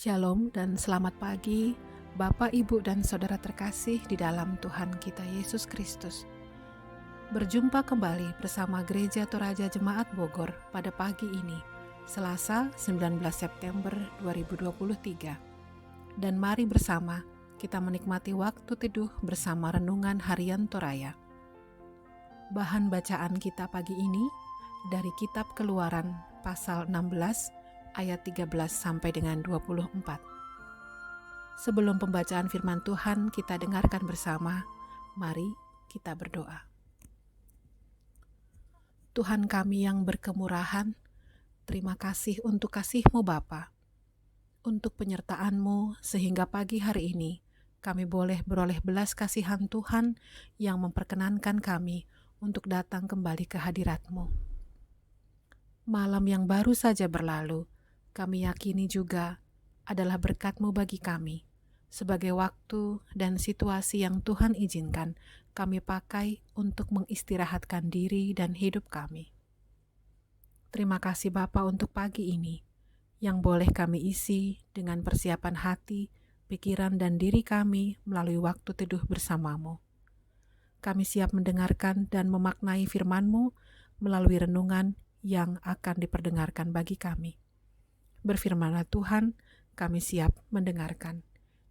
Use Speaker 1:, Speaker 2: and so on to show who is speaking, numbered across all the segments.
Speaker 1: Shalom dan selamat pagi, Bapak, Ibu, dan Saudara terkasih di dalam Tuhan kita Yesus Kristus. Berjumpa kembali bersama Gereja Toraja Jemaat Bogor pada pagi ini, Selasa 19 September 2023. Dan mari bersama kita menikmati waktu teduh bersama Renungan Harian Toraya. Bahan bacaan kita pagi ini dari Kitab Keluaran pasal 16 ayat 13 sampai dengan 24. Sebelum pembacaan firman Tuhan kita dengarkan bersama, mari kita berdoa. Tuhan kami yang berkemurahan, terima kasih untuk kasih-Mu Bapa, untuk penyertaan-Mu sehingga pagi hari ini kami boleh beroleh belas kasihan Tuhan yang memperkenankan kami untuk datang kembali ke hadirat-Mu. Malam yang baru saja berlalu, kami yakini juga adalah berkat-Mu bagi kami, sebagai waktu dan situasi yang Tuhan izinkan kami pakai untuk mengistirahatkan diri dan hidup kami. Terima kasih Bapa untuk pagi ini, yang boleh kami isi dengan persiapan hati, pikiran dan diri kami melalui waktu teduh bersama-Mu. Kami siap mendengarkan dan memaknai firman-Mu melalui renungan yang akan diperdengarkan bagi kami. Berfirmanlah Tuhan, kami siap mendengarkan.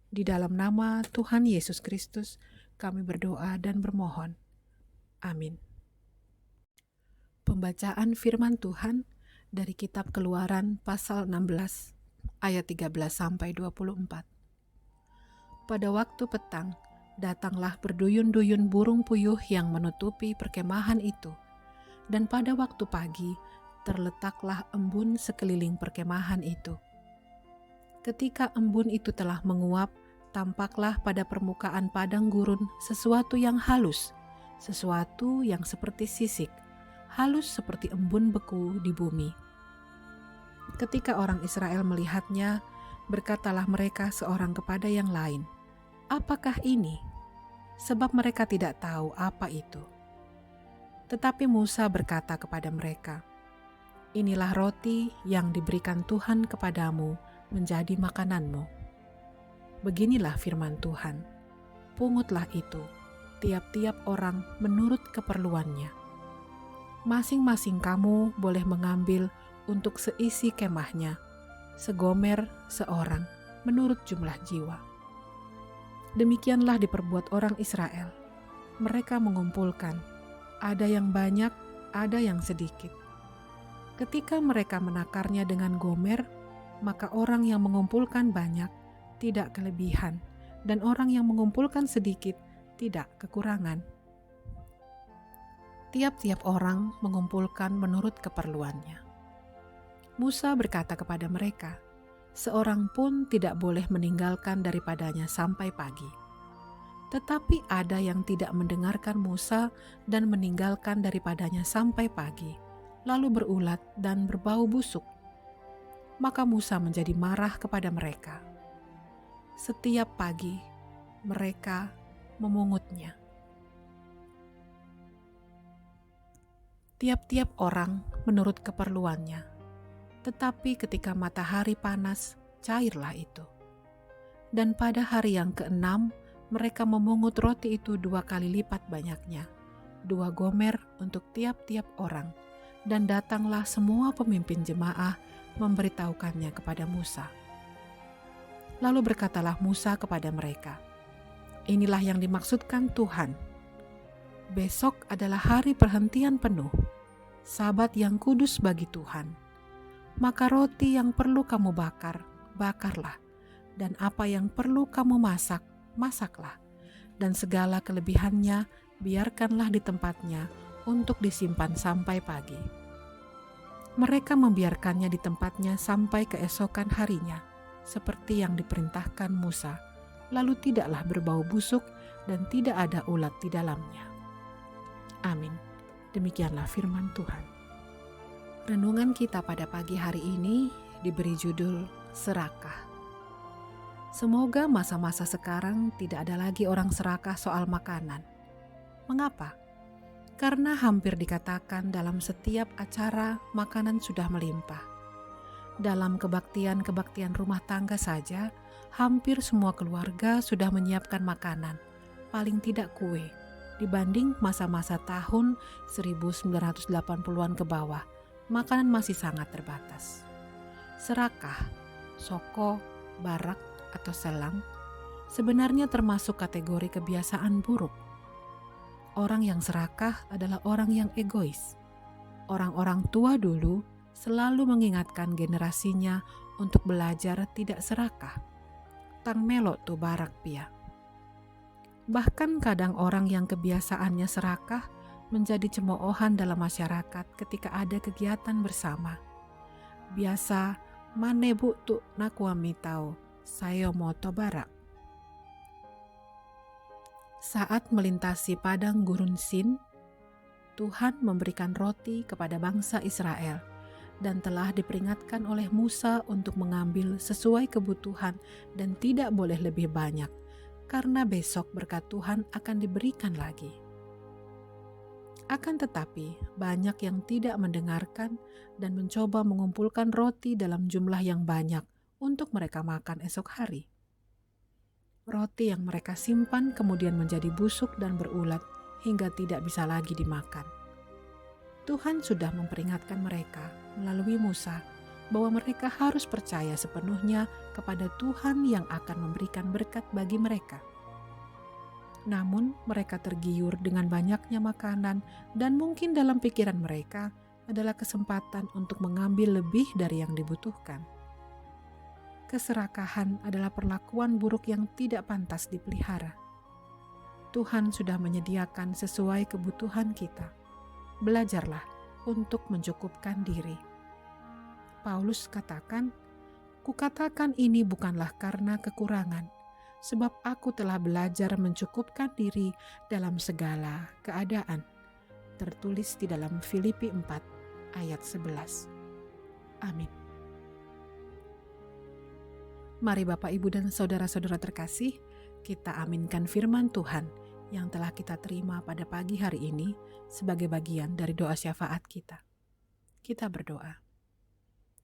Speaker 1: Di dalam nama Tuhan Yesus Kristus, kami berdoa dan bermohon. Amin. Pembacaan firman Tuhan dari Kitab Keluaran pasal 16, ayat 13 sampai 24. Pada waktu petang, datanglah berduyun-duyun burung puyuh yang menutupi perkemahan itu, dan pada waktu pagi, terletaklah embun sekeliling perkemahan itu. Ketika embun itu telah menguap, tampaklah pada permukaan padang gurun sesuatu yang halus, sesuatu yang seperti sisik, halus seperti embun beku di bumi. Ketika orang Israel melihatnya, berkatalah mereka seorang kepada yang lain, "Apakah ini?" Sebab mereka tidak tahu apa itu. Tetapi Musa berkata kepada mereka, "Inilah roti yang diberikan Tuhan kepadamu menjadi makananmu." Beginilah firman Tuhan, "Pungutlah itu, tiap-tiap orang menurut keperluannya. Masing-masing kamu boleh mengambil untuk seisi kemahnya, segomer seorang menurut jumlah jiwa." Demikianlah diperbuat orang Israel. Mereka mengumpulkan, ada yang banyak, ada yang sedikit. Ketika mereka menakarnya dengan gomer, maka orang yang mengumpulkan banyak tidak kelebihan, dan orang yang mengumpulkan sedikit tidak kekurangan. Tiap-tiap orang mengumpulkan menurut keperluannya. Musa berkata kepada mereka, "Seorang pun tidak boleh meninggalkan daripadanya sampai pagi." Tetapi ada yang tidak mendengarkan Musa dan meninggalkan daripadanya sampai pagi, lalu berulat dan berbau busuk. Maka Musa menjadi marah kepada mereka. Setiap pagi mereka memungutnya. Tiap-tiap orang menurut keperluannya. Tetapi ketika matahari panas, cairlah itu. Dan pada hari yang ke-6, mereka memungut roti itu 2 kali lipat banyaknya, 2 gomer untuk tiap-tiap orang. Dan datanglah semua pemimpin jemaah memberitahukannya kepada Musa. Lalu berkatalah Musa kepada mereka, "Inilah yang dimaksudkan Tuhan. Besok adalah hari perhentian penuh, Sabat yang kudus bagi Tuhan. Maka roti yang perlu kamu bakar, bakarlah, dan apa yang perlu kamu masak, masaklah, dan segala kelebihannya biarkanlah di tempatnya untuk disimpan sampai pagi." Mereka membiarkannya di tempatnya sampai keesokan harinya, seperti yang diperintahkan Musa, lalu tidaklah berbau busuk dan tidak ada ulat di dalamnya. Amin. Demikianlah firman Tuhan. Renungan kita pada pagi hari ini diberi judul Serakah. Semoga masa-masa sekarang tidak ada lagi orang serakah soal makanan. Mengapa? Karena hampir dikatakan dalam setiap acara makanan sudah melimpah. Dalam kebaktian-kebaktian rumah tangga saja, hampir semua keluarga sudah menyiapkan makanan, paling tidak kue, dibanding masa-masa tahun 1980-an ke bawah, makanan masih sangat terbatas. Serakah, soko, barak, atau selang sebenarnya termasuk kategori kebiasaan buruk. Orang yang serakah adalah orang yang egois. Orang-orang tua dulu selalu mengingatkan generasinya untuk belajar tidak serakah. Tang melok tu barak pia. Bahkan kadang orang yang kebiasaannya serakah menjadi cemoohan dalam masyarakat ketika ada kegiatan bersama. Biasa, mane bu tu nakuami tau, sayo moto barak. Saat melintasi padang gurun Sin, Tuhan memberikan roti kepada bangsa Israel dan telah diperingatkan oleh Musa untuk mengambil sesuai kebutuhan dan tidak boleh lebih banyak, karena besok berkat Tuhan akan diberikan lagi. Akan tetapi, banyak yang tidak mendengarkan dan mencoba mengumpulkan roti dalam jumlah yang banyak untuk mereka makan esok hari. Roti yang mereka simpan kemudian menjadi busuk dan berulat hingga tidak bisa lagi dimakan. Tuhan sudah memperingatkan mereka melalui Musa bahwa mereka harus percaya sepenuhnya kepada Tuhan yang akan memberikan berkat bagi mereka. Namun mereka tergiur dengan banyaknya makanan dan mungkin dalam pikiran mereka adalah kesempatan untuk mengambil lebih dari yang dibutuhkan. Keserakahan adalah perlakuan buruk yang tidak pantas dipelihara. Tuhan sudah menyediakan sesuai kebutuhan kita. Belajarlah untuk mencukupkan diri. Paulus katakan, "Kukatakan ini bukanlah karena kekurangan, sebab aku telah belajar mencukupkan diri dalam segala keadaan." Tertulis di dalam Filipi 4 ayat 11. Amin. Mari Bapak, Ibu, dan saudara-saudara terkasih, kita aminkan firman Tuhan yang telah kita terima pada pagi hari ini sebagai bagian dari doa syafaat kita. Kita berdoa.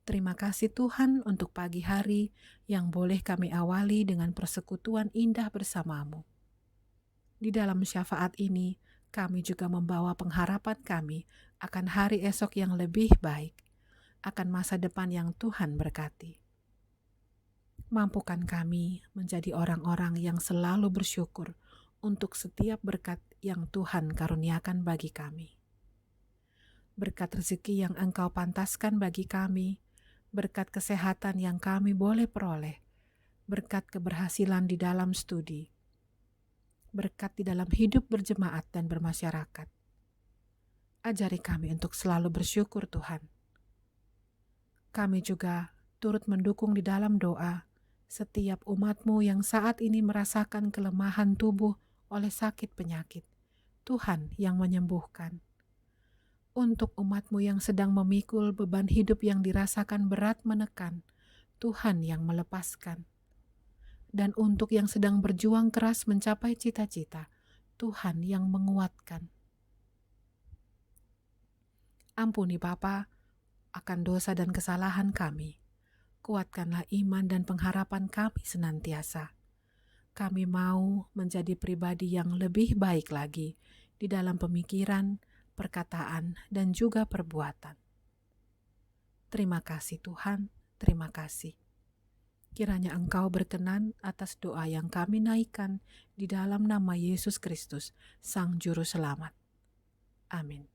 Speaker 1: Terima kasih Tuhan untuk pagi hari yang boleh kami awali dengan persekutuan indah bersamamu. Di dalam syafaat ini, kami juga membawa pengharapan kami akan hari esok yang lebih baik, akan masa depan yang Tuhan berkati. Mampukan kami menjadi orang-orang yang selalu bersyukur untuk setiap berkat yang Tuhan karuniakan bagi kami. Berkat rezeki yang Engkau pantaskan bagi kami, berkat kesehatan yang kami boleh peroleh, berkat keberhasilan di dalam studi, berkat di dalam hidup berjemaat dan bermasyarakat. Ajari kami untuk selalu bersyukur Tuhan. Kami juga turut mendukung di dalam doa setiap umat-Mu yang saat ini merasakan kelemahan tubuh oleh sakit penyakit, Tuhan yang menyembuhkan. Untuk umat-Mu yang sedang memikul beban hidup yang dirasakan berat menekan, Tuhan yang melepaskan. Dan untuk yang sedang berjuang keras mencapai cita-cita, Tuhan yang menguatkan. Ampuni Bapa akan dosa dan kesalahan kami. Kuatkanlah iman dan pengharapan kami senantiasa. Kami mau menjadi pribadi yang lebih baik lagi di dalam pemikiran, perkataan, dan juga perbuatan. Terima kasih Tuhan, terima kasih. Kiranya Engkau berkenan atas doa yang kami naikkan di dalam nama Yesus Kristus, Sang Juru Selamat. Amin.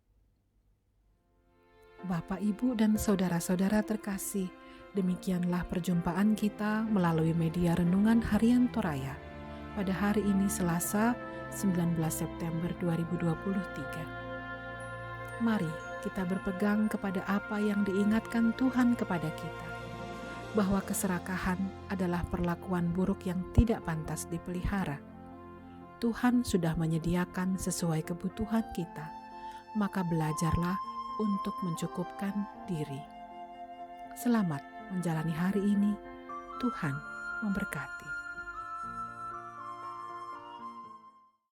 Speaker 1: Bapak, Ibu, dan saudara-saudara terkasih, demikianlah perjumpaan kita melalui media Renungan Harian Toraya pada hari ini Selasa 19 September 2023. Mari kita berpegang kepada apa yang diingatkan Tuhan kepada kita, bahwa keserakahan adalah perlakuan buruk yang tidak pantas dipelihara. Tuhan sudah menyediakan sesuai kebutuhan kita, maka belajarlah untuk mencukupkan diri. Selamat menjalani hari ini. Tuhan memberkati.